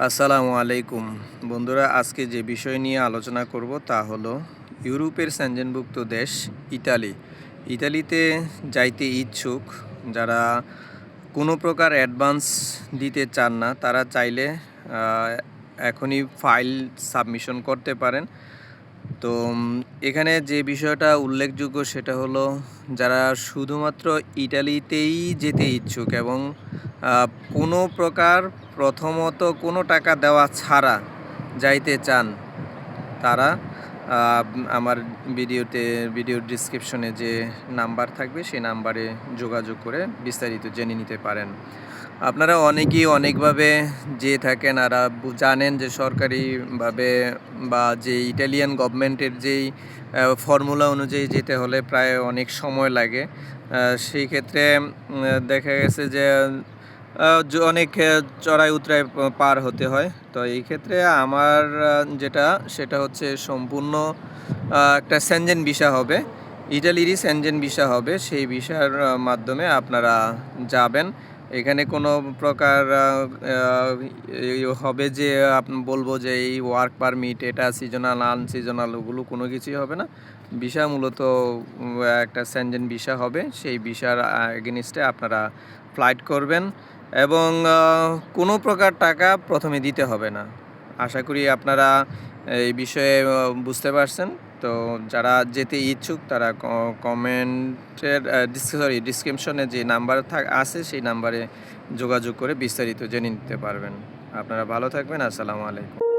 আসসালামু আলাইকুম বন্ধুরা, আজকে যে বিষয় নিয়ে আলোচনা করব তা হলো ইউরোপের সেনজেনভুক্ত দেশ ইতালিতে যাইতে ইচ্ছুক যারা কোনো প্রকার অ্যাডভান্স দিতে চান না, তারা চাইলে এখনই ফাইল সাবমিশন করতে পারেন। তো এখানে যে বিষয়টা উল্লেখযোগ্য সেটা হলো যারা শুধুমাত্র ইটালিতেই যেতে ইচ্ছুক এবং কোনো প্রকার প্রথমত কোনো টাকা দেওয়া ছাড়া যাইতে চান, তারা আমার ভিডিওর ডিসক্রিপশনে যে নাম্বার থাকবে সেই নাম্বারে যোগাযোগ করে বিস্তারিত জেনে নিতে পারেন। আপনারা অনেকেই অনেকভাবে যেয়ে থাকেন, আর জানেন যে সরকারিভাবে বা যে ইটালিয়ান গভর্নমেন্টের যেই ফর্মুলা অনুযায়ী যেতে হলে প্রায় অনেক সময় লাগে। সেই ক্ষেত্রে দেখা গেছে যে অনেক চড়াই উতরাই পার হতে হয়। তো এই ক্ষেত্রে আমার যেটা সেটা হচ্ছে সম্পূর্ণ একটা সেনজেন ভিসা হবে, ইটালিরই সেনজেন ভিসা হবে। সেই ভিসার মাধ্যমে আপনারা যাবেন। এখানে কোনো প্রকার হবে যে বলবো যে এই ওয়ার্ক পারমিট, এটা সিজনাল আনসিজনাল, ওগুলো কোনো কিছুই হবে না। ভিসা মূলত একটা সেনজেন ভিসা হবে। সেই ভিসার এগেনিস্টে আপনারা ফ্লাইট করবেন এবং কোনো প্রকার টাকা প্রথমে দিতে হবে না। আশা করি আপনারা এই বিষয়ে বুঝতে পারছেন। তো যারা যেতে ইচ্ছুক তারা কমেন্টের ডিসক্রিপশনে যে নাম্বার আছে সেই নাম্বারে যোগাযোগ করে বিস্তারিত জেনে নিতে পারবেন। আপনারা ভালো থাকবেন। আসসালামু আলাইকুম।